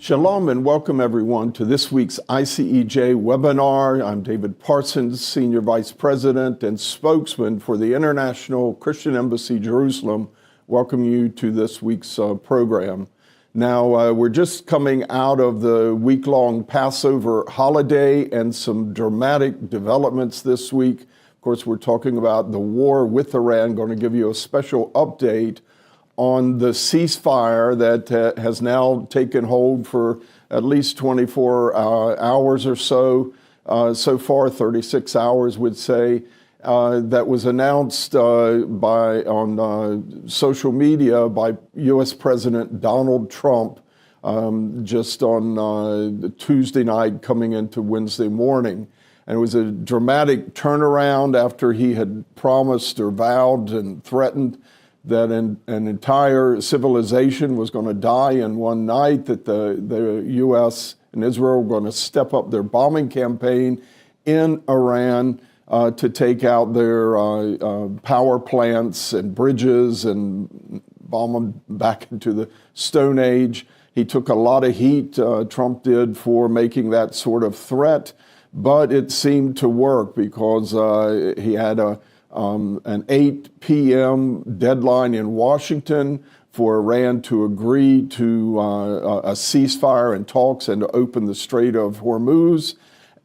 Shalom and welcome everyone to this week's ICEJ webinar. I'm David Parsons, Senior Vice President and Spokesman for the International Christian Embassy Jerusalem. Welcome you to this week's program. Now, we're just coming out of the week-long Passover holiday and some dramatic developments this week. Of course, we're talking about the war with Iran. Going to give you a special update on the ceasefire that has now taken hold for at least 24 hours or so. So far, 36 hours would say, that was announced on social media by U.S. President Donald Trump just on Tuesday night coming into Wednesday morning. And it was a dramatic turnaround after he had promised or vowed and threatened that an entire civilization was going to die in one night, that the U.S. and Israel were going to step up their bombing campaign in Iran to take out their power plants and bridges and bomb them back into the Stone Age. He took a lot of heat, Trump did, for making that sort of threat, but it seemed to work because he had an 8 p.m. deadline in Washington for Iran to agree to a ceasefire and talks and to open the Strait of Hormuz.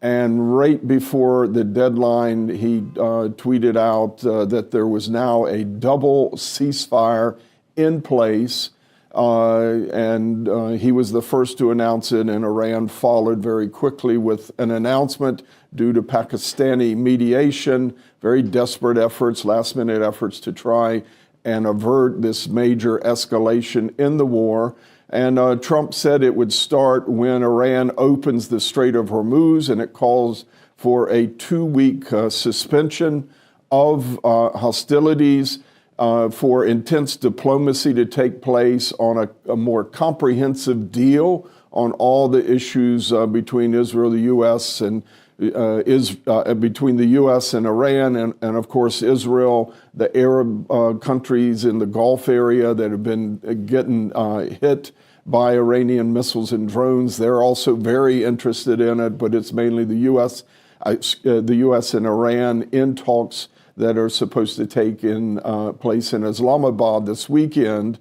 And right before the deadline, he tweeted out that there was now a double ceasefire in place. And he was the first to announce it, and Iran followed very quickly with an announcement due to Pakistani mediation, very desperate efforts, last-minute efforts to try and avert this major escalation in the war. And Trump said it would start when Iran opens the Strait of Hormuz, and it calls for a 2-week suspension of hostilities, for intense diplomacy to take place on a more comprehensive deal on all the issues between Israel, the U.S., and between the U.S. and Iran, and of course Israel, the Arab countries in the Gulf area that have been getting hit by Iranian missiles and drones. They're also very interested in it, but it's mainly the U.S. And Iran in talks that are supposed to take in place in Islamabad this weekend.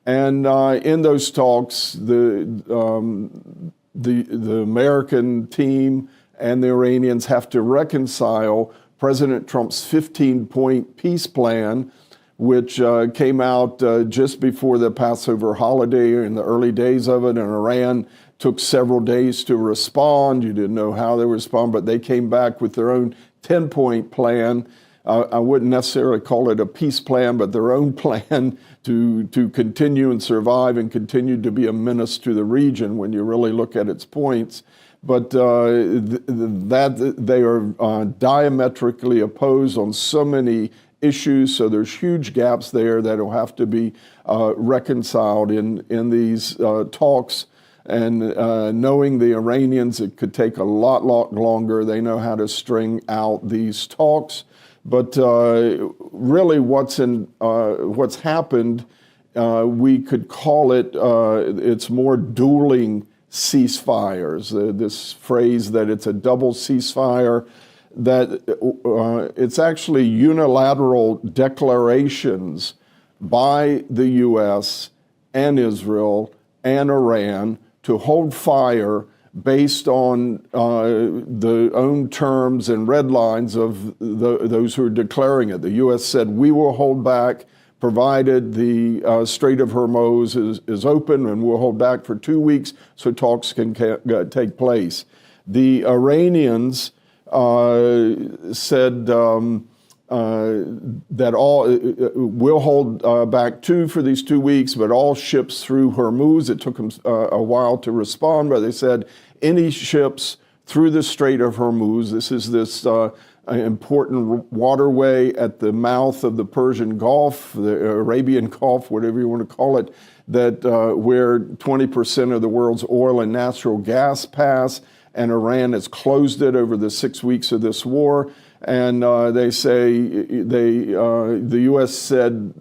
And in those talks, the American team and the Iranians have to reconcile President Trump's 15-point peace plan, which came out just before the Passover holiday in the early days of it, and Iran took several days to respond. You didn't know how they would respond, but they came back with their own 10-point plan. I wouldn't necessarily call it a peace plan, but their own plan to continue and survive and continue to be a menace to the region when you really look at its points. But that they are diametrically opposed on so many issues, so there's huge gaps there that will have to be reconciled in these talks. And knowing the Iranians, it could take a lot longer. They know how to string out these talks. But really what's happened, we could call it, it's more dueling ceasefires. This phrase that it's a double ceasefire, that it's actually unilateral declarations by the U.S. and Israel and Iran to hold fire based on the own terms and red lines of those who are declaring it. The U.S. said, we will hold back provided the Strait of Hormuz is open, and we'll hold back for 2 weeks so talks can take place. The Iranians said that we'll hold back for these 2 weeks, but all ships through Hormuz, it took them a while to respond, but they said any ships through the Strait of Hormuz, this is this important waterway at the mouth of the Persian Gulf, the Arabian Gulf, whatever you want to call it, that where 20% of the world's oil and natural gas pass, and Iran has closed it over the 6 weeks of this war. And they say, the U.S. said,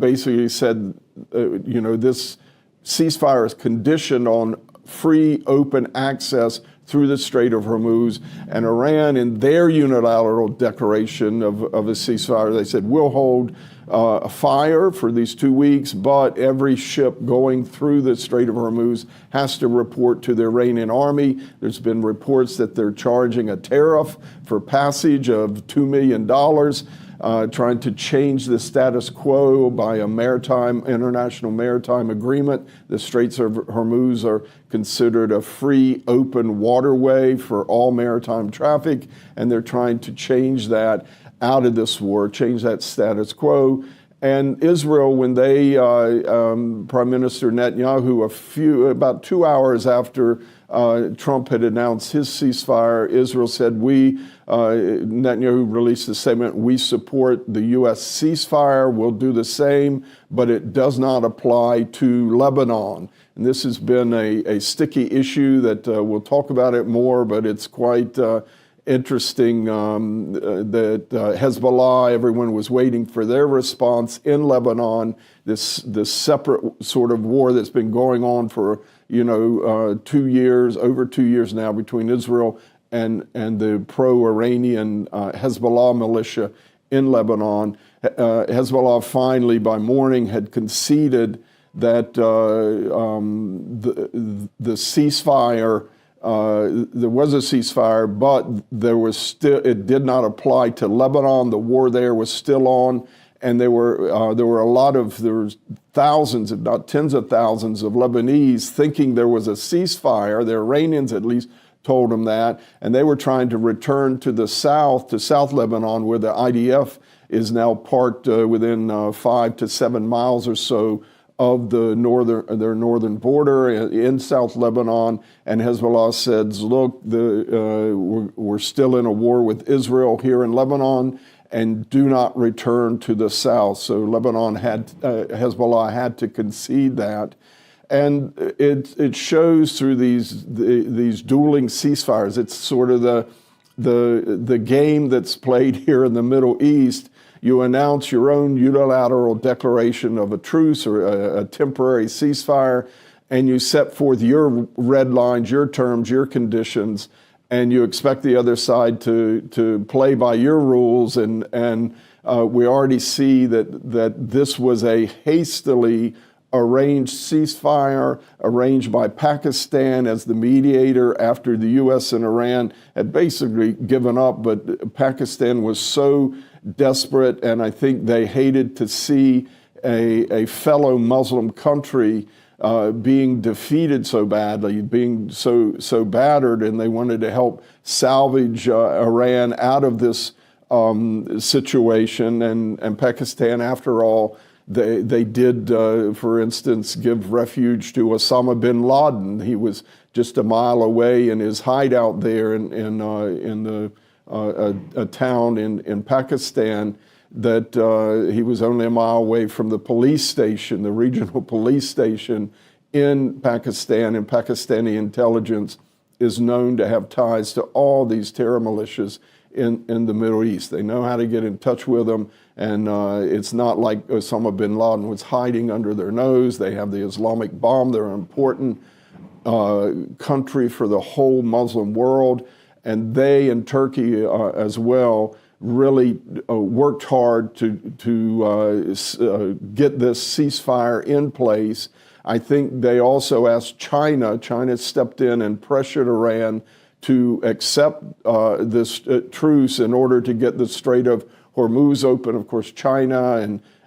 basically said, this ceasefire is conditioned on free, open access through the Strait of Hormuz. And Iran, in their unilateral declaration of a ceasefire, they said, we'll hold a fire for these 2 weeks, but every ship going through the Strait of Hormuz has to report to the Iranian army. There's been reports that they're charging a tariff for passage of $2 million. Trying to change the status quo by a international maritime agreement. The Straits of Hormuz are considered a free, open waterway for all maritime traffic, and they're trying to change that out of this war, change that status quo. And Israel, when they, Prime Minister Netanyahu, about 2 hours after Trump had announced his ceasefire, Israel said, Netanyahu released a statement, we support the U.S. ceasefire, we'll do the same, but it does not apply to Lebanon. And this has been a sticky issue that we'll talk about it more, but it's quite interesting that Hezbollah, everyone was waiting for their response in Lebanon, this separate sort of war that's been going on for 2 years, over 2 years now, between Israel and the pro-Iranian Hezbollah militia in Lebanon. Hezbollah finally, by morning, had conceded that the ceasefire, there was a ceasefire, but it did not apply to Lebanon. The war there was still on, and there was thousands, if not tens of thousands, of Lebanese thinking there was a ceasefire. The Iranians at least told them that, and they were trying to return to the south, to South Lebanon, where the IDF is now parked within 5 to 7 miles or so of their northern border in South Lebanon. And Hezbollah says, look, we're still in a war with Israel here in Lebanon, and do not return to the south. So Hezbollah had to concede that. And it shows through these dueling ceasefires. It's sort of the game that's played here in the Middle East. You announce your own unilateral declaration of a truce or a temporary ceasefire, and you set forth your red lines, your terms, your conditions, and you expect the other side to play by your rules. And we already see that this was a hastily arranged ceasefire, arranged by Pakistan as the mediator after the U.S. and Iran had basically given up. But Pakistan was so desperate, and I think they hated to see a fellow Muslim country being defeated so badly, being so battered, and they wanted to help salvage Iran out of this situation. And Pakistan, after all, they did, for instance, give refuge to Osama bin Laden. He was just a mile away in his hideout there in a town in Pakistan, that he was only a mile away from the police station, the regional police station in Pakistan. And Pakistani intelligence is known to have ties to all these terror militias in the Middle East. They know how to get in touch with them, and it's not like Osama bin Laden was hiding under their nose. They have the Islamic bomb. They're an important country for the whole Muslim world, and they and Turkey as well really worked hard to get this ceasefire in place. I think they also asked China. China stepped in and pressured Iran to accept this truce in order to get the Strait of Hormuz open. Of course, China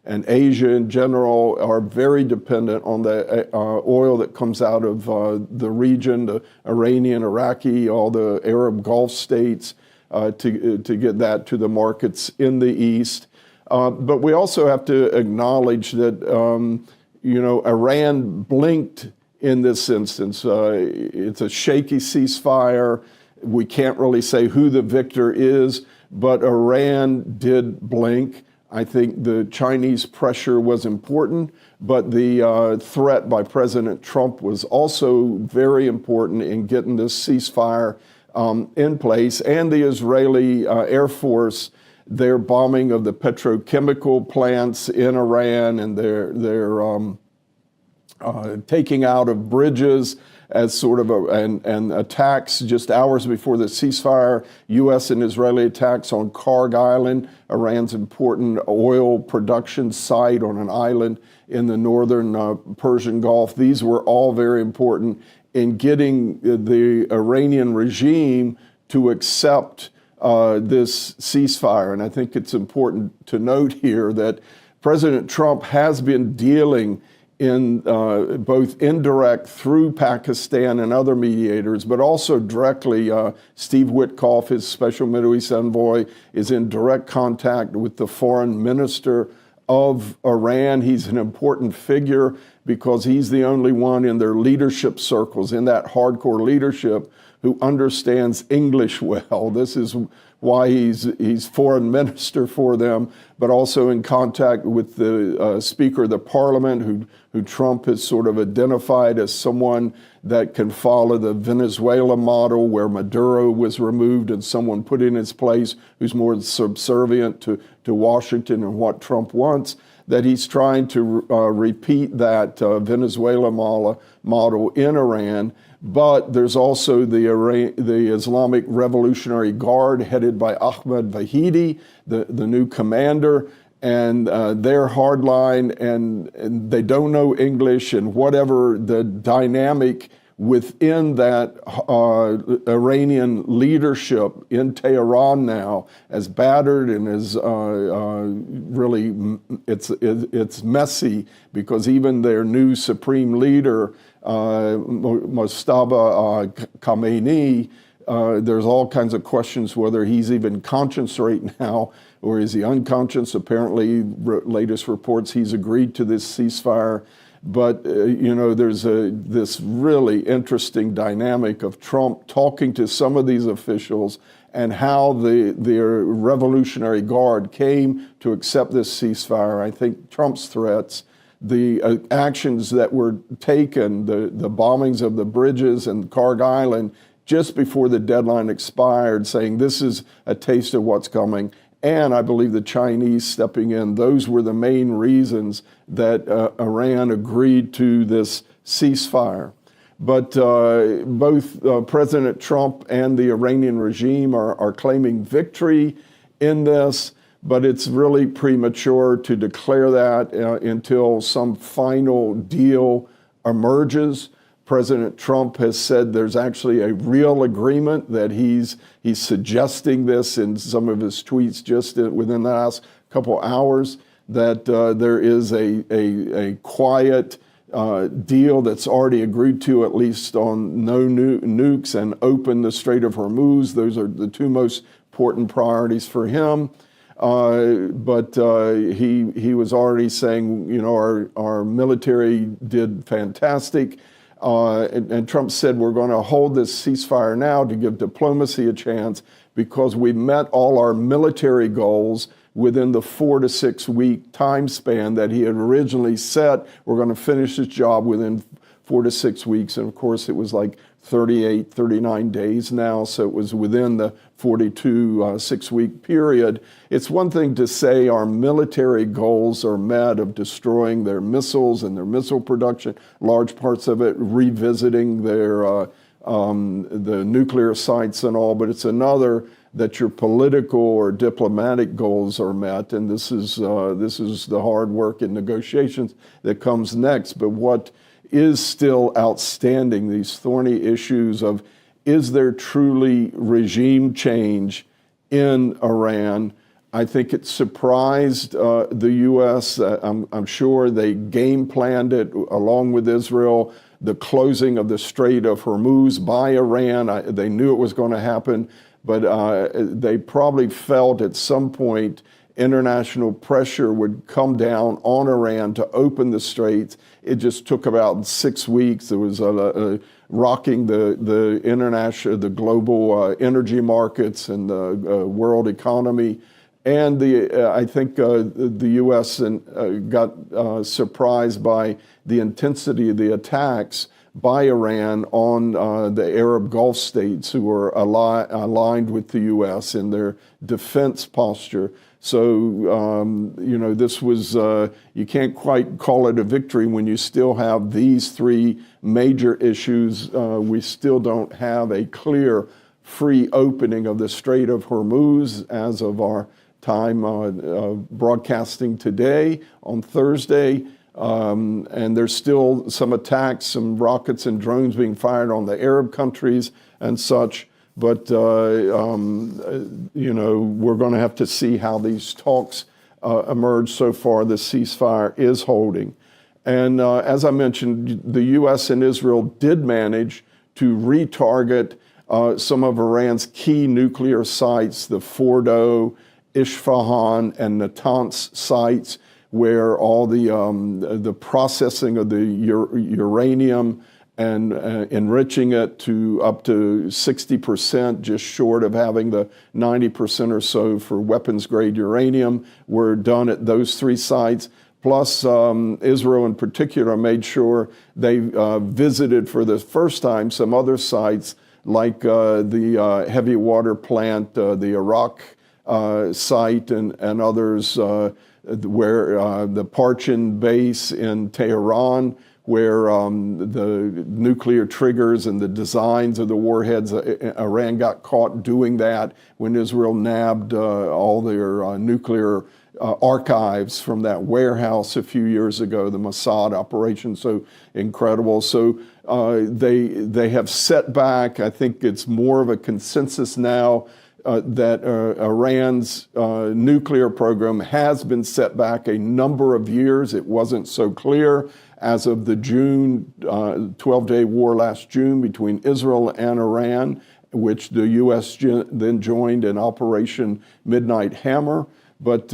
and Asia in general are very dependent on the oil that comes out of the region, the Iranian, Iraqi, all the Arab Gulf states, to get that to the markets in the East. But we also have to acknowledge that Iran blinked in this instance. It's a shaky ceasefire. We can't really say who the victor is, but Iran did blink. I think the Chinese pressure was important, but the threat by President Trump was also very important in getting this ceasefire in place. And the Israeli Air Force, their bombing of the petrochemical plants in Iran and their taking out of bridges as sort of and attacks just hours before the ceasefire, U.S. and Israeli attacks on Karg Island, Iran's important oil production site on an island in the northern Persian Gulf. These were all very important in getting the Iranian regime to accept this ceasefire. And I think it's important to note here that President Trump has been dealing in both indirect through Pakistan and other mediators, but also directly. Steve Witkoff, his special Middle East envoy, is in direct contact with the foreign minister of Iran. He's an important figure because he's the only one in their leadership circles, in that hardcore leadership, who understands English well. This is why he's foreign minister for them, but also in contact with the Speaker of the Parliament, who Trump has sort of identified as someone that can follow the Venezuela model, where Maduro was removed and someone put in his place who's more subservient to Washington and what Trump wants, that he's trying to repeat that Venezuela model in Iran. But there's also the Islamic Revolutionary Guard headed by Ahmed Vahidi, the new commander, and they're hardline and they don't know English, and whatever the dynamic within that Iranian leadership in Tehran now, as battered and as really, it's messy, because even their new supreme leader, Mustafa Khamenei, there's all kinds of questions whether he's even conscious right now, or is he unconscious? Apparently, latest reports, he's agreed to this ceasefire. But, there's this really interesting dynamic of Trump talking to some of these officials and how the Revolutionary Guard came to accept this ceasefire. I think Trump's threats, the actions that were taken, the bombings of the bridges and Karg Island just before the deadline expired, saying this is a taste of what's coming, and I believe the Chinese stepping in, those were the main reasons that Iran agreed to this ceasefire. But both President Trump and the Iranian regime are claiming victory in this, but it's really premature to declare that until some final deal emerges. President Trump has said there's actually a real agreement, that he's suggesting this in some of his tweets just within the last couple hours, that there is a quiet deal that's already agreed to, at least on no nukes and open the Strait of Hormuz. Those are the two most important priorities for him. But he was already saying, our military did fantastic. And Trump said, we're going to hold this ceasefire now to give diplomacy a chance, because we met all our military goals within the 4 to 6 week time span that he had originally set. We're going to finish this job within 4 to 6 weeks. And of course, it was like 38, 39 days now. So it was within the 42 6-week period. It's one thing to say our military goals are met of destroying their missiles and their missile production, large parts of it revisiting their the nuclear sites and all, but it's another that your political or diplomatic goals are met, and this is the hard work and negotiations that comes next. But what is still outstanding, these thorny issues of, is there truly regime change in Iran? I think it surprised the U.S. I'm sure they game planned it along with Israel, the closing of the Strait of Hormuz by Iran. They knew it was going to happen, but they probably felt at some point international pressure would come down on Iran to open the straits. It just took about 6 weeks. There was rocking the global energy markets and the world economy. And I think the U.S. got surprised by the intensity of the attacks, by Iran on the Arab Gulf states who are aligned with the U.S. in their defense posture. So, this was, you can't quite call it a victory when you still have these three major issues. We still don't have a clear, free opening of the Strait of Hormuz as of our time broadcasting today on Thursday. And there's still some attacks, some rockets and drones being fired on the Arab countries and such. But, we're going to have to see how these talks emerge. So far, the ceasefire is holding. And as I mentioned, the U.S. and Israel did manage to retarget some of Iran's key nuclear sites, the Fordo, Isfahan, and Natanz sites, where all the processing of the uranium and enriching it to up to 60%, just short of having the 90% or so for weapons-grade uranium, were done at those three sites. Plus, Israel in particular made sure they visited for the first time some other sites like the heavy water plant, the Iraq site, and others, where the Parchin base in Tehran, where the nuclear triggers and the designs of the warheads, Iran got caught doing that when Israel nabbed all their nuclear archives from that warehouse a few years ago, the Mossad operation. So incredible. So they have set back. I think it's more of a consensus now that Iran's nuclear program has been set back a number of years. It wasn't so clear as of the June 12-day war last June between Israel and Iran, which the U.S. then joined in Operation Midnight Hammer. But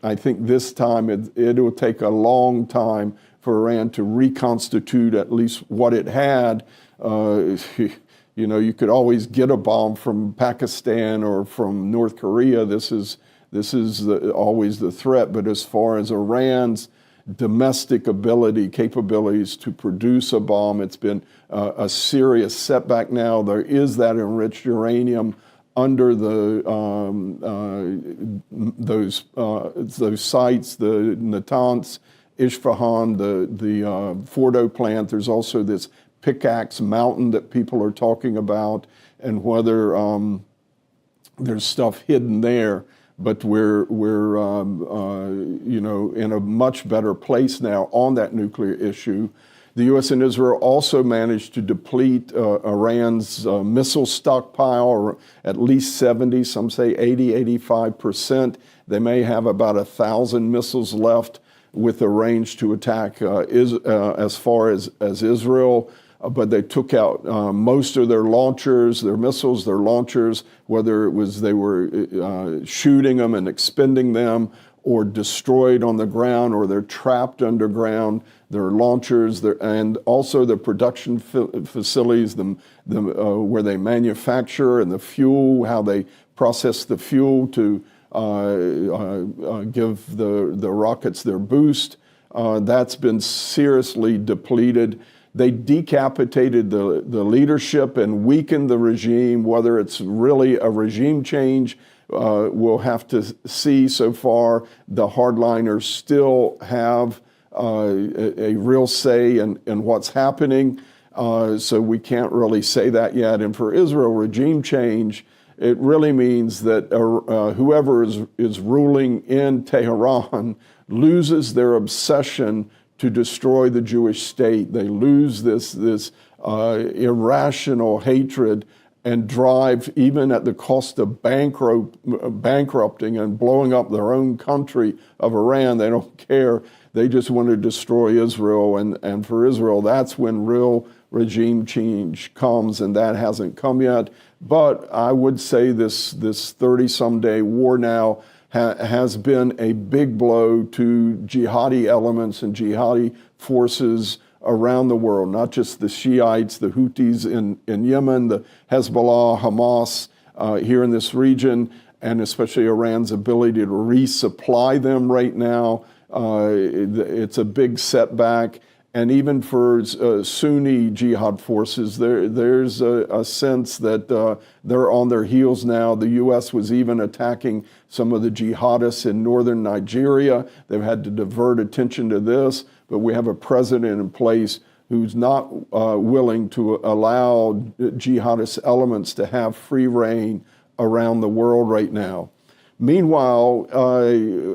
I think this time it will take a long time for Iran to reconstitute at least what it had. You could always get a bomb from Pakistan or from North Korea. This is always the threat. But as far as Iran's domestic capabilities to produce a bomb, it's been a serious setback now. There is that enriched uranium under those sites, the Natanz, Isfahan, the Fordo plant. There's also this Pickaxe Mountain that people are talking about, and whether there's stuff hidden there. But we're in a much better place now on that nuclear issue. The U.S. and Israel also managed to deplete Iran's missile stockpile, or at least 70, some say 80, 85%. They may have about 1,000 missiles left with a range to attack as far as Israel. But they took out most of their launchers, their missiles, their launchers, whether it was they were shooting them and expending them, or destroyed on the ground, or they're trapped underground. Their launchers, and also the production facilities, where they manufacture, and the fuel, how they process the fuel to give the rockets their boost. That's been seriously depleted. They decapitated the leadership and weakened the regime. Whether it's really a regime change, we'll have to see. So far, the hardliners still have a real say in what's happening. So we can't really say that yet. And for Israel, regime change, it really means that whoever is ruling in Tehran loses their obsession to destroy the Jewish state. They lose this irrational hatred and drive, even at the cost of bankrupting and blowing up their own country of Iran. They don't care. They just want to destroy Israel. And for Israel, that's when real regime change comes, and that hasn't come yet. But I would say this 30-some day war now has been a big blow to jihadi elements and jihadi forces around the world, not just the Shiites, the Houthis in Yemen, the Hezbollah, Hamas here in this region, and especially Iran's ability to resupply them right now. It's a big setback. and even for Sunni jihad forces, there's a sense that they're on their heels now. The U.S. was even attacking some of the jihadists in northern Nigeria. They've had to divert attention to this, but we have a president in place who's not willing to allow jihadist elements to have free reign around the world right now. Meanwhile,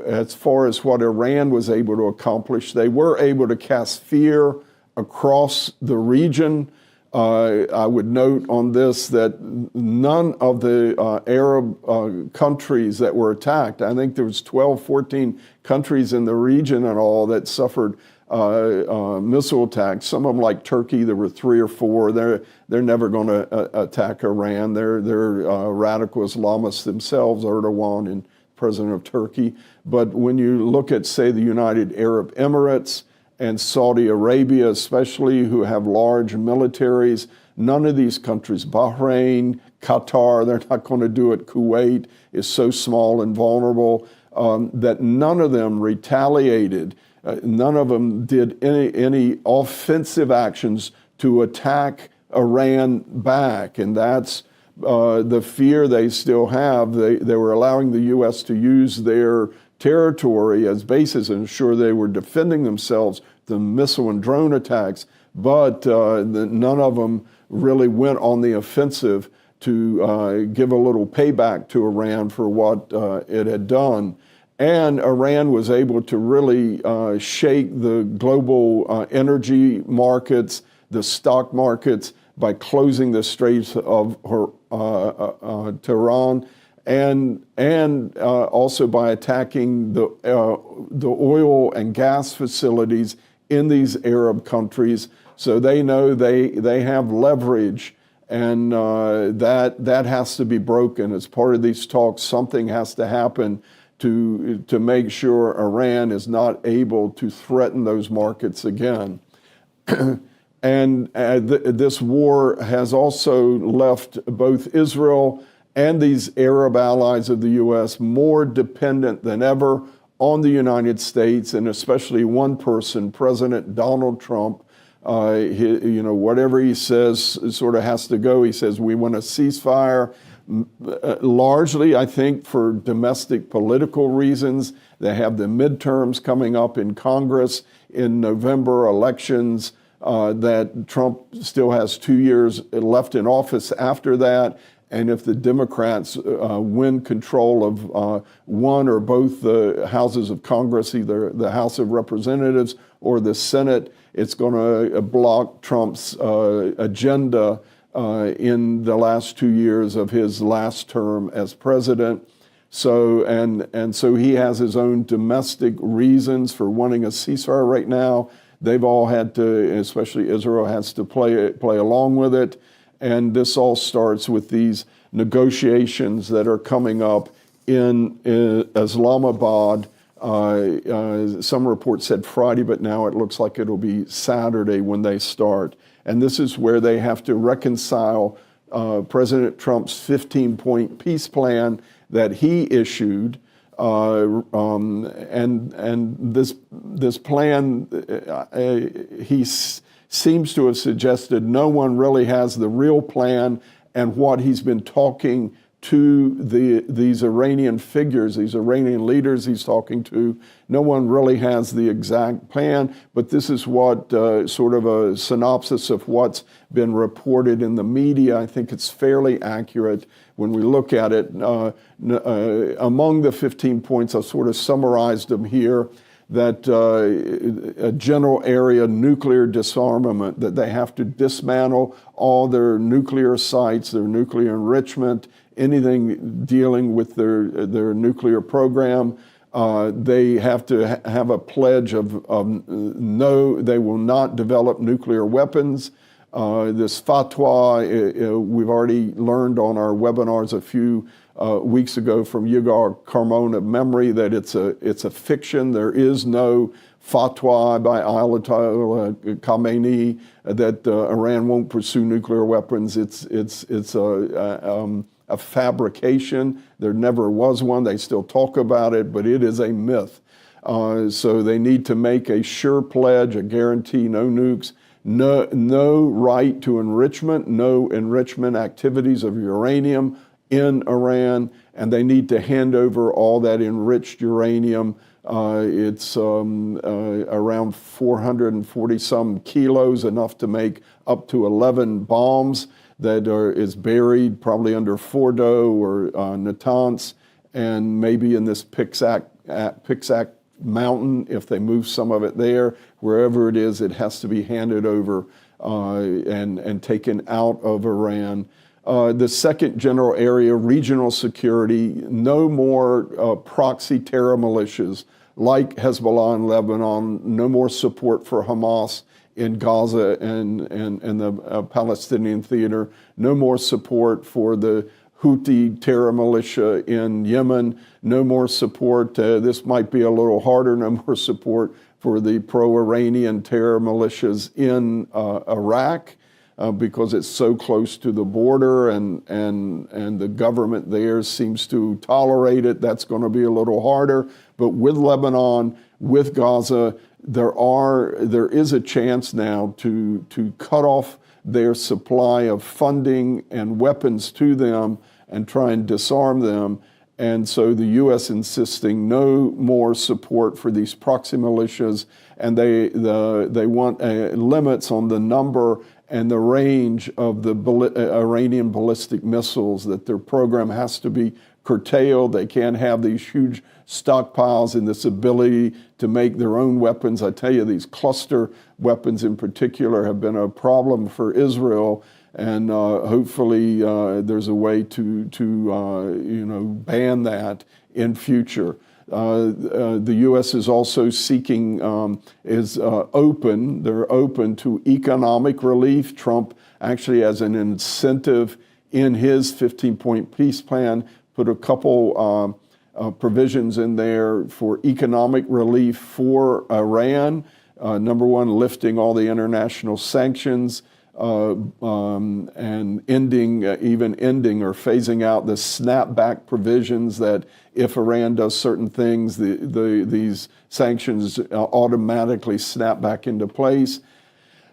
as far as what Iran was able to accomplish, they were able to cast fear across the region. I would note on this that none of the Arab countries that were attacked, I think there was 12, 14 countries in the region and all that suffered missile attacks. Some of them, like Turkey, there were 3 or 4. They're never going to attack Iran. They're radical Islamists themselves, Erdogan and president of Turkey. But when you look at, say, the United Arab Emirates and Saudi Arabia especially, who have large militaries, none of these countries, Bahrain, Qatar, they're not going to do it. Kuwait is so small and vulnerable that none of them retaliated. None of them did any offensive actions to attack Iran back, and that's the fear they still have. They were allowing the U.S. to use their territory as bases and ensure they were defending themselves from missile and drone attacks, but none of them really went on the offensive to give a little payback to Iran for what it had done. And Iran was able to really shake the global energy markets, the stock markets, by closing the Straits of Tehran, and also by attacking the oil and gas facilities in these Arab countries. So they know they have leverage, and that has to be broken. As part of these talks, something has to happen to make sure Iran is not able to threaten those markets again. And this war has also left both Israel and these Arab allies of the U.S. more dependent than ever on the United States, and especially one person, President Donald Trump. Whatever he says sort of has to go. He says, we want a ceasefire. Largely, I think, for domestic political reasons. They have the midterms coming up in Congress in November, elections that Trump still has 2 years left in office after that. And if the Democrats win control of one or both the houses of Congress, either the House of Representatives or the Senate, it's going to block Trump's agenda in the last 2 years of his last term as president. So so he has his own domestic reasons for wanting a ceasefire right now. They've all had to, especially Israel, has to play along with it. And this all starts with these negotiations that are coming up in Islamabad. Some reports said Friday, but now it looks like it'll be Saturday when they start. And this is where they have to reconcile President Trump's 15-point peace plan that he issued. And this plan, he seems to have suggested no one really has the real plan, and what he's been talking to these Iranian figures, these Iranian leaders he's talking to, no one really has the exact plan, but this is what sort of a synopsis of what's been reported in the media. I think it's fairly accurate when we look at it. Among the 15 points, I've sort of summarized them here, that a general area nuclear disarmament, that they have to dismantle all their nuclear sites, their nuclear enrichment, anything dealing with their nuclear program. They have to have a pledge of no, they will not develop nuclear weapons. This fatwa, we've already learned on our webinars a few weeks ago from Yigar Carmona memory that it's a fiction. There is no fatwa by Ayatollah Khamenei that Iran won't pursue nuclear weapons. It's a fabrication. There never was one. They still talk about it, but it is a myth. So they need to make a sure pledge, a guarantee, no nukes, no right to enrichment, no enrichment activities of uranium in Iran, and they need to hand over all that enriched uranium. It's around 440 some kilos, enough to make up to 11 bombs that is buried probably under Fordo or Natanz, and maybe in this Pixac mountain. If they move some of it there, wherever it is, it has to be handed over and taken out of Iran. The second general area, regional security, no more proxy terror militias like Hezbollah in Lebanon, no more support for Hamas in Gaza and the Palestinian theater, no more support for the Houthi terror militia in Yemen, no more support, this might be a little harder, no more support for the pro-Iranian terror militias in Iraq, because it's so close to the border and the government there seems to tolerate it. That's going to be a little harder. But with Lebanon, with Gaza, there is a chance now to cut off their supply of funding and weapons to them and try and disarm them. And so the U.S. insisting no more support for these proxy militias, and they want limits on the number and the range of the Iranian ballistic missiles, that their program has to be curtailed. They can't have these huge stockpiles and this ability to make their own weapons. I tell you, these cluster weapons in particular have been a problem for Israel, and hopefully there's a way to ban that in future. The U.S. is also seeking, open. They're open to economic relief. Trump actually has an incentive in his 15-point peace plan, put a couple provisions in there for economic relief for Iran. Number one, lifting all the international sanctions, and ending or phasing out the snapback provisions that if Iran does certain things, these sanctions automatically snap back into place.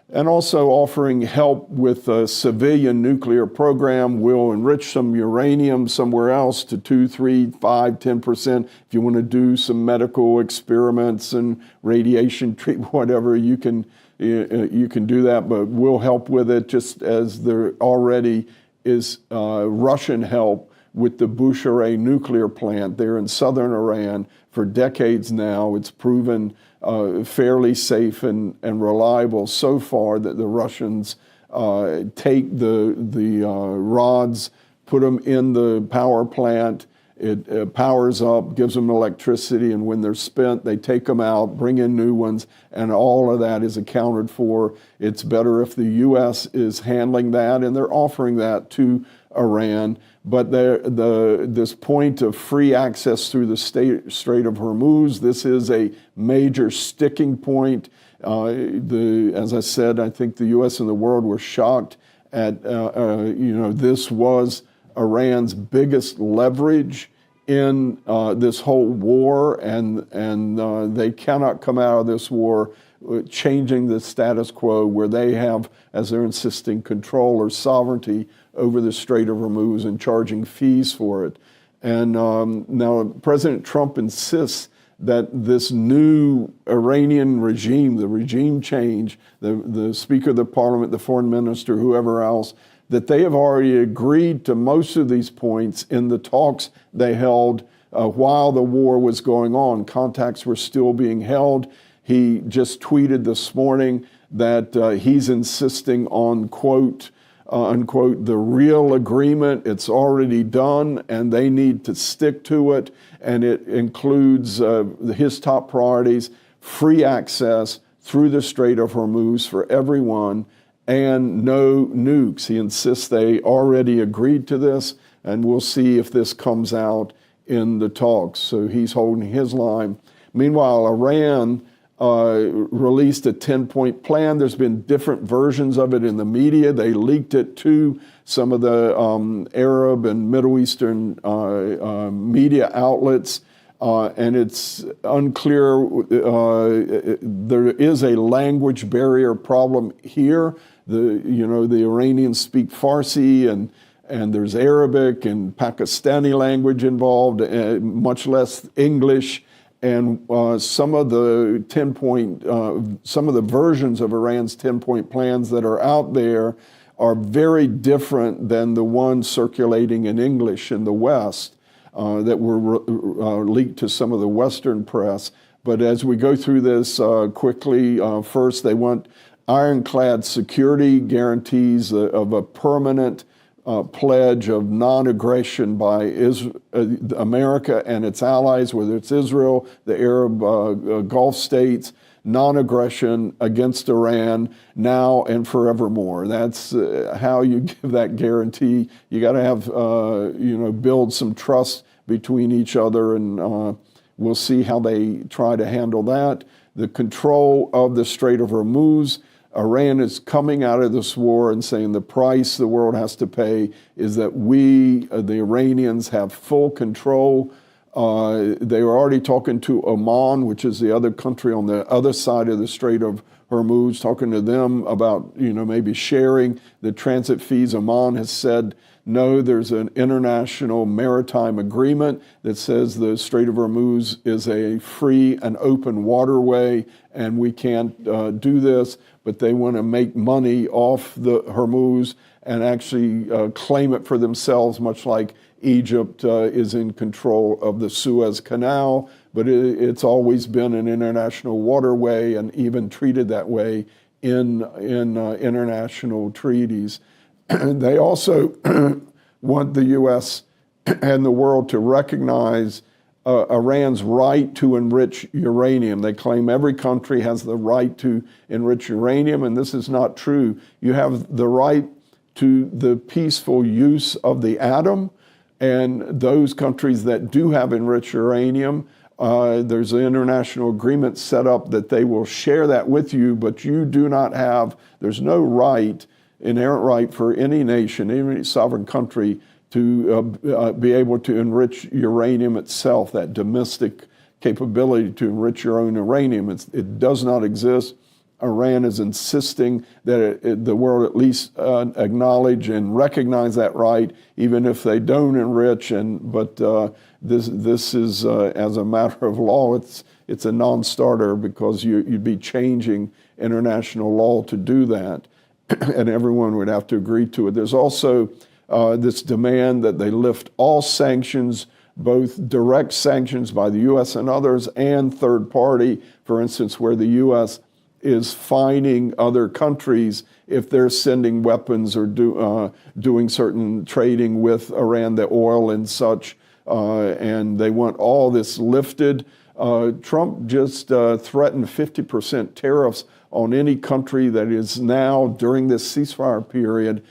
And also offering help with a civilian nuclear program. We'll enrich some uranium somewhere else to 2, 3, 5, 10%. If you want to do some medical experiments and radiation treatment, whatever, you can do that, but we'll help with it, just as there already is Russian help with the Bushehr nuclear plant there in southern Iran for decades now. It's proven fairly safe and reliable so far that the Russians take the rods, put them in the power plant. It powers up, gives them electricity, and when they're spent, they take them out, bring in new ones, and all of that is accounted for. It's better if the U.S. is handling that, and they're offering that to Iran. But this point of free access through the Strait of Hormuz, this is a major sticking point. As I said, I think the U.S. and the world were shocked at, this was Iran's biggest leverage in this whole war, and they cannot come out of this war changing the status quo where they have, as they're insisting, control or sovereignty over the Strait of Hormuz and charging fees for it. And now President Trump insists that this new Iranian regime, the regime change, the Speaker of the Parliament, the Foreign Minister, whoever else, that they have already agreed to most of these points in the talks they held while the war was going on. Contacts were still being held. He just tweeted this morning that he's insisting on, quote, unquote, the real agreement. It's already done, and they need to stick to it. And it includes his top priorities: free access through the Strait of Hormuz for everyone, and no nukes. He insists they already agreed to this, and we'll see if this comes out in the talks. So he's holding his line. Meanwhile, Iran released a 10-point plan. There's been different versions of it in the media. They leaked it to some of the Arab and Middle Eastern media outlets. and it's unclear. There is a language barrier problem here. The Iranians speak Farsi, and there's Arabic and Pakistani language involved, much less English. And some of the versions of Iran's 10-point plans that are out there are very different than the ones circulating in English in the West that were leaked to some of the Western press. But as we go through this quickly, first they want ironclad security guarantees of a permanent pledge of non-aggression by America and its allies, whether it's Israel, the Arab Gulf states, non-aggression against Iran now and forevermore. That's how you give that guarantee. You got to have, build some trust between each other, and we'll see how they try to handle that. The control of the Strait of Hormuz. Iran is coming out of this war and saying the price the world has to pay is that we, the Iranians, have full control. They were already talking to Oman, which is the other country on the other side of the Strait of Hormuz, talking to them about, maybe sharing the transit fees. Oman has said, no, there's an international maritime agreement that says the Strait of Hormuz is a free and open waterway, and we can't do this. But they want to make money off the Hormuz and actually claim it for themselves, much like Egypt is in control of the Suez Canal. But it's always been an international waterway and even treated that way in international treaties. They also want the U.S. and the world to recognize Iran's right to enrich uranium. They claim every country has the right to enrich uranium, and this is not true. You have the right to the peaceful use of the atom, and those countries that do have enriched uranium, there's an international agreement set up that they will share that with you, but you do not have, there's no right, inherent right for any nation, any sovereign country to be able to enrich uranium itself, that domestic capability to enrich your own uranium. It does not exist. Iran is insisting that the world at least acknowledge and recognize that right, even if they don't enrich. But this is, as a matter of law, it's a non-starter because you'd be changing international law to do that, and everyone would have to agree to it. There's also this demand that they lift all sanctions, both direct sanctions by the U.S. and others, and third party, for instance, where the U.S. is fining other countries if they're sending weapons or doing certain trading with Iran, the oil and such, and they want all this lifted. Trump just threatened 50% tariffs on any country that is now, during this ceasefire period,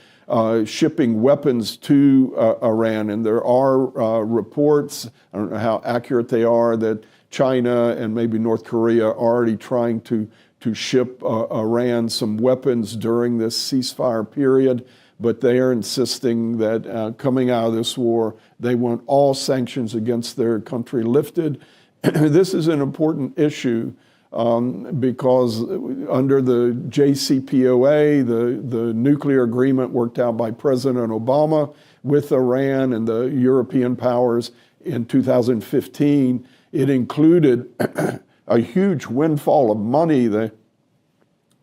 shipping weapons to Iran. And there are reports, I don't know how accurate they are, that China and maybe North Korea are already trying to ship Iran some weapons during this ceasefire period. But they are insisting that coming out of this war, they want all sanctions against their country lifted. This is an important issue because under the JCPOA, the nuclear agreement worked out by President Obama with Iran and the European powers in 2015, it included a huge windfall of money. The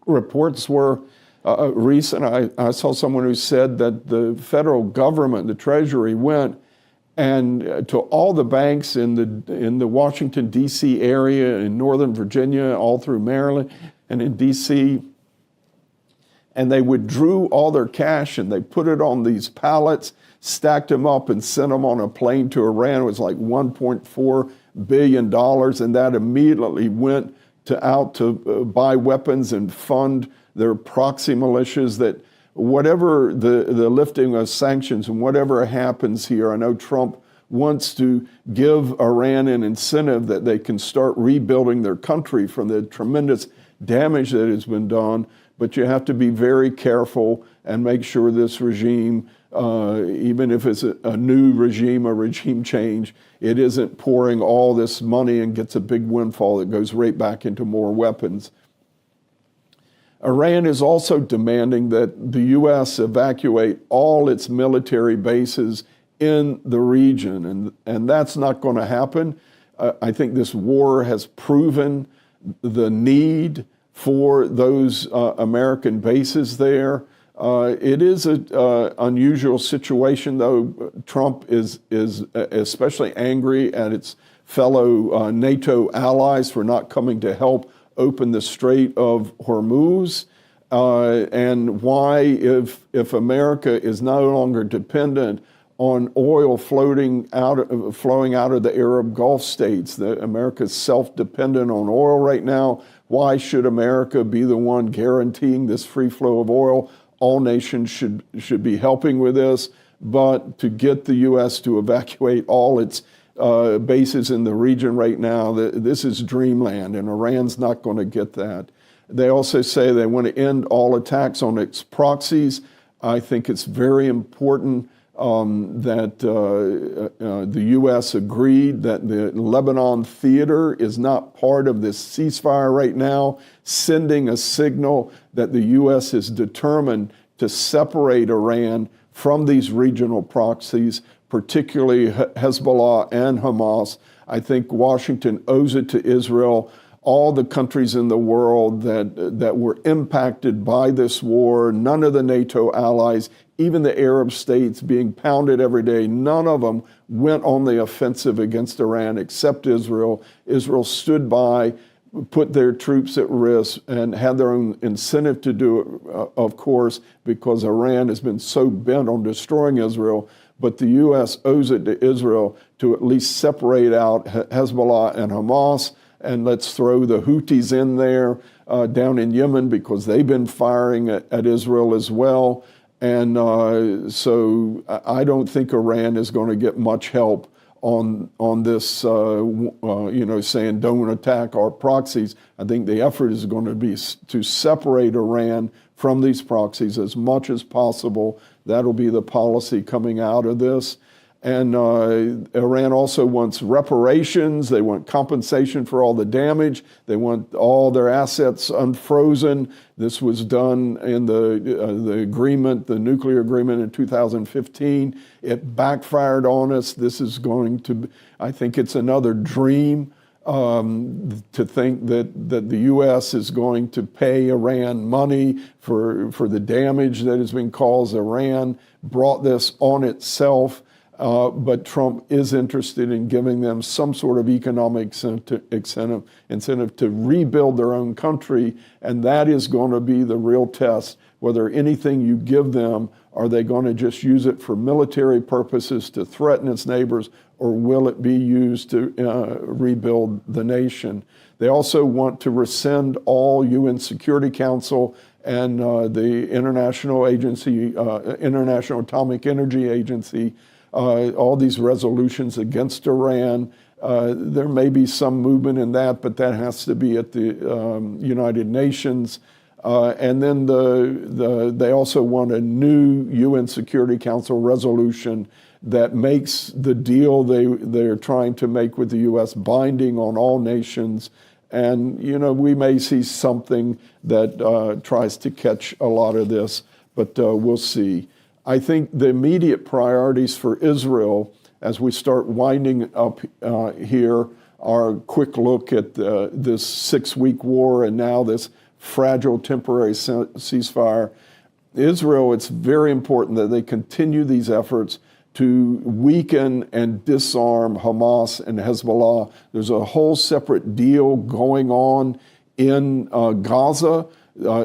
reports were recent. I saw someone who said that the federal government, the Treasury, went and to all the banks in the Washington, D.C. area, in Northern Virginia, all through Maryland, and in D.C., and they withdrew all their cash and they put it on these pallets, stacked them up, and sent them on a plane to Iran. It was like $1.4 billion, and that immediately went out to buy weapons and fund their proxy militias. That whatever the lifting of sanctions and whatever happens here, I know Trump wants to give Iran an incentive that they can start rebuilding their country from the tremendous damage that has been done, but you have to be very careful and make sure this regime even if it's a new regime, a regime change, it isn't pouring all this money and gets a big windfall that goes right back into more weapons. Iran is also demanding that the U.S. evacuate all its military bases in the region, and that's not going to happen. I think this war has proven the need for those American bases there. It is an unusual situation, though. Trump is especially angry at its fellow NATO allies for not coming to help open the Strait of Hormuz, and why, if America is no longer dependent on oil flowing out of the Arab Gulf states, that America's self-dependent on oil right now, why should America be the one guaranteeing this free flow of oil? All nations should be helping with this, but to get the U.S. to evacuate all its bases in the region right now, this is dreamland, and Iran's not going to get that. They also say they want to end all attacks on its proxies. I think it's very important that the U.S. agreed that the Lebanon theater is not part of this ceasefire right now, sending a signal that the U.S. is determined to separate Iran from these regional proxies, particularly Hezbollah and Hamas. I think Washington owes it to Israel, all the countries in the world that were impacted by this war, none of the NATO allies, even the Arab states being pounded every day, none of them went on the offensive against Iran except Israel. Israel stood by, put their troops at risk, and had their own incentive to do it, of course, because Iran has been so bent on destroying Israel. But the U.S. owes it to Israel to at least separate out Hezbollah and Hamas, and let's throw the Houthis in there down in Yemen, because they've been firing at Israel as well. And so I don't think Iran is going to get much help on this, saying don't attack our proxies. I think the effort is going to be to separate Iran from these proxies as much as possible. That'll be the policy coming out of this. And Iran also wants reparations. They want compensation for all the damage. They want all their assets unfrozen. This was done in the agreement, the nuclear agreement in 2015. It backfired on us. This is going to, I think it's another dream to think that the U.S. is going to pay Iran money for the damage that has been caused. Iran brought this on itself. But Trump is interested in giving them some sort of economic incentive to rebuild their own country, and that is going to be the real test. Whether anything you give them, are they going to just use it for military purposes to threaten its neighbors, or will it be used to rebuild the nation? They also want to rescind all UN Security Council and the International Atomic Energy Agency, all these resolutions against Iran. There may be some movement in that, but that has to be at the United Nations. And then they also want a new UN Security Council resolution that makes the deal they're trying to make with the U.S. binding on all nations. And, we may see something that tries to catch a lot of this, but we'll see. I think the immediate priorities for Israel, as we start winding up here, are a quick look at this 6-week war and now this fragile temporary ceasefire. Israel, it's very important that they continue these efforts to weaken and disarm Hamas and Hezbollah. There's a whole separate deal going on in Gaza.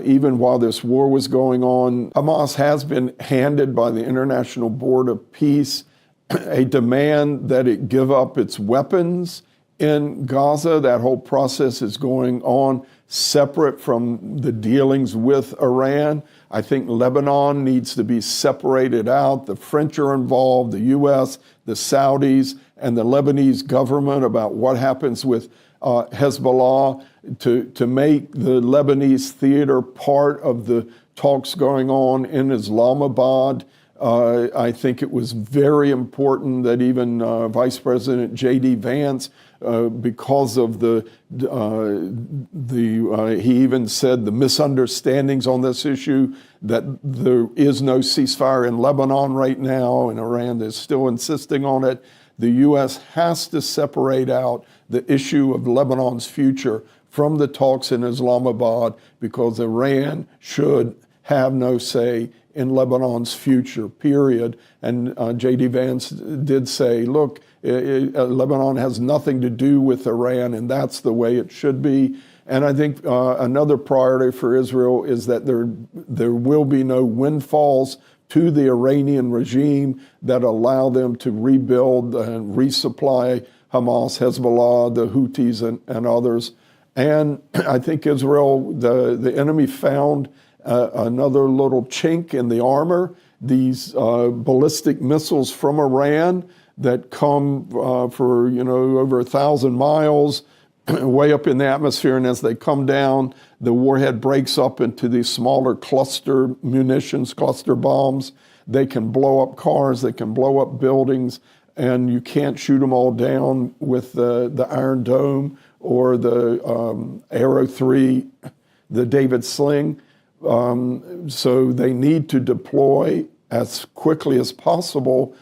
Even while this war was going on, Hamas has been handed by the International Board of Peace a demand that it give up its weapons in Gaza. That whole process is going on separate from the dealings with Iran. I think Lebanon needs to be separated out. The French are involved, the U.S., the Saudis, and the Lebanese government about what happens with Hezbollah to make the Lebanese theater part of the talks going on in Islamabad. I think it was very important that even Vice President J.D. Vance, because of he even said the misunderstandings on this issue, that there is no ceasefire in Lebanon right now, and Iran is still insisting on it. The U.S. has to separate out the issue of Lebanon's future from the talks in Islamabad, because Iran should have no say in Lebanon's future, period. And J.D. Vance did say, look, Lebanon has nothing to do with Iran, and that's the way it should be. And I think another priority for Israel is that there will be no windfalls to the Iranian regime that allow them to rebuild and resupply Hamas, Hezbollah, the Houthis, and others. And I think Israel, the enemy found another little chink in the armor, these ballistic missiles from Iran that come for over 1,000 miles way up in the atmosphere, and as they come down, the warhead breaks up into these smaller cluster munitions, cluster bombs. They can blow up cars, they can blow up buildings, and you can't shoot them all down with the Iron Dome or the Arrow 3, the David Sling. So they need to deploy as quickly as possible,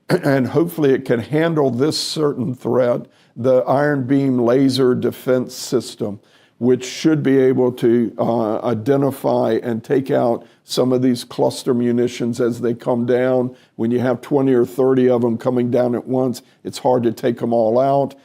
and hopefully it can handle this certain threat, the Iron Beam laser defense system, which should be able to identify and take out some of these cluster munitions as they come down. When you have 20 or 30 of them coming down at once, it's hard to take them all out.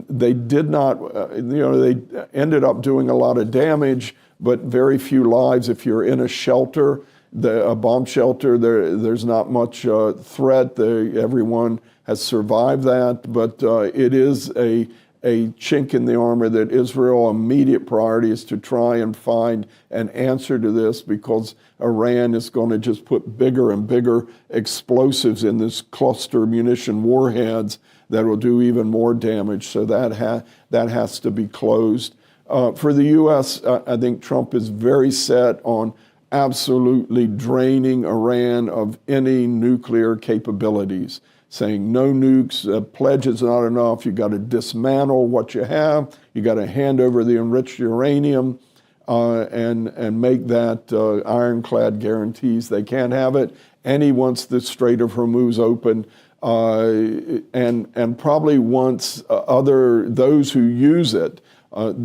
They did not, they ended up doing a lot of damage, but very few lives. If you're in a shelter, a bomb shelter, there's not much threat. Everyone has survived that, but it is a chink in the armor that Israel's immediate priority is to try and find an answer to this, because Iran is going to just put bigger and bigger explosives in this cluster munition warheads that will do even more damage. So that has to be closed. For the U.S., I think Trump is very set on absolutely draining Iran of any nuclear capabilities, saying no nukes, pledge is not enough, you got to dismantle what you have, you got to hand over the enriched uranium, and make that ironclad guarantees they can't have it. And he wants the Strait of Hormuz open, and probably wants those who use it,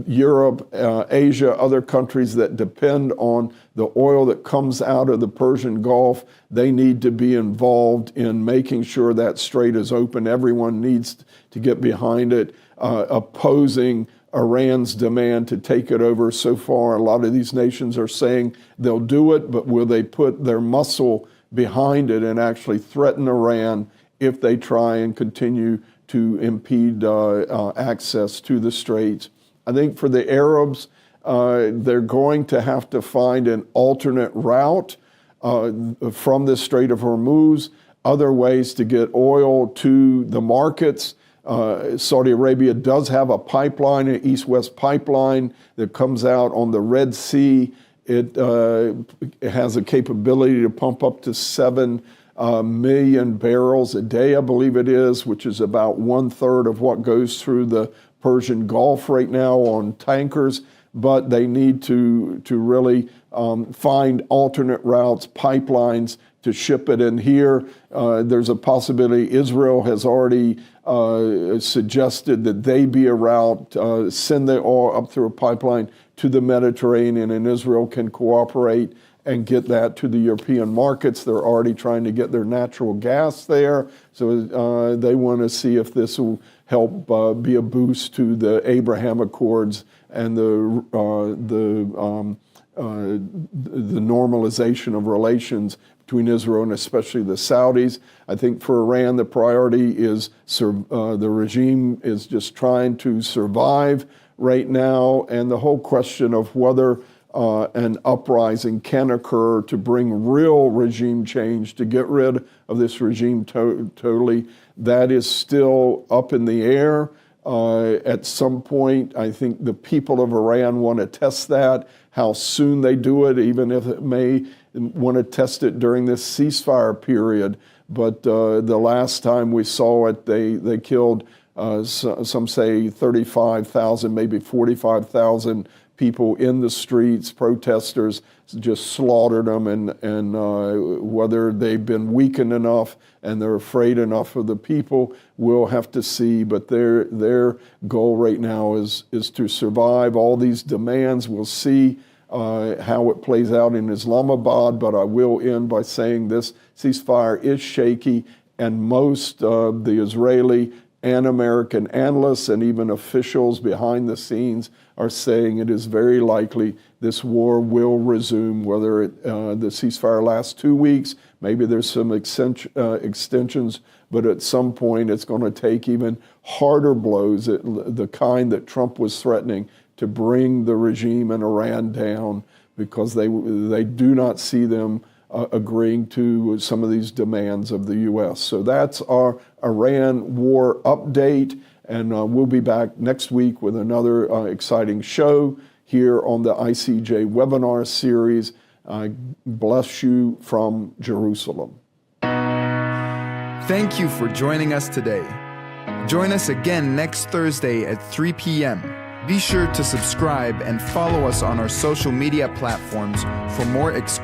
Europe, Asia, other countries that depend on the oil that comes out of the Persian Gulf, they need to be involved in making sure that strait is open. Everyone needs to get behind it, opposing Iran's demand to take it over. So far, a lot of these nations are saying they'll do it, but will they put their muscle behind it and actually threaten Iran if they try and continue to impede access to the straits? I think for the Arabs, they're going to have to find an alternate route from the Strait of Hormuz, other ways to get oil to the markets. Saudi Arabia does have a pipeline, an east-west pipeline that comes out on the Red Sea. It has a capability to pump up to 7 million barrels a day, I believe it is, which is about 1/3 of what goes through the Persian Gulf right now on tankers. But they need to really find alternate routes, pipelines to ship it in here. There's a possibility Israel has already suggested that they be a route, send the oil up through a pipeline to the Mediterranean, and Israel can cooperate and get that to the European markets. They're already trying to get their natural gas there. So they want to see if this will help be a boost to the Abraham Accords and the normalization of relations between Israel and especially the Saudis. I think for Iran, the priority is the regime is just trying to survive right now, and the whole question of whether an uprising can occur to bring real regime change, to get rid of this regime totally, that is still up in the air. At some point, I think the people of Iran want to test that. how soon they do it, even if it may want to test it during this ceasefire period. But the last time we saw it, they killed, some say 35,000, maybe 45,000 people in the streets, protesters, just slaughtered them, and whether they've been weakened enough and they're afraid enough of the people, we'll have to see. But their goal right now is to survive all these demands. We'll see how it plays out in Islamabad, but I will end by saying this ceasefire is shaky, and most of the Israeli and American analysts and even officials behind the scenes are saying it is very likely this war will resume, whether the ceasefire lasts 2 weeks, maybe there's some extensions, but at some point it's going to take even harder blows, the kind that Trump was threatening, to bring the regime in Iran down, because they do not see them agreeing to some of these demands of the U.S. So that's our Iran war update, and we'll be back next week with another exciting show here on the ICEJ webinar series. I bless you from Jerusalem. Thank you for joining us today. Join us again next Thursday at 3 p.m. Be sure to subscribe and follow us on our social media platforms for more exclusive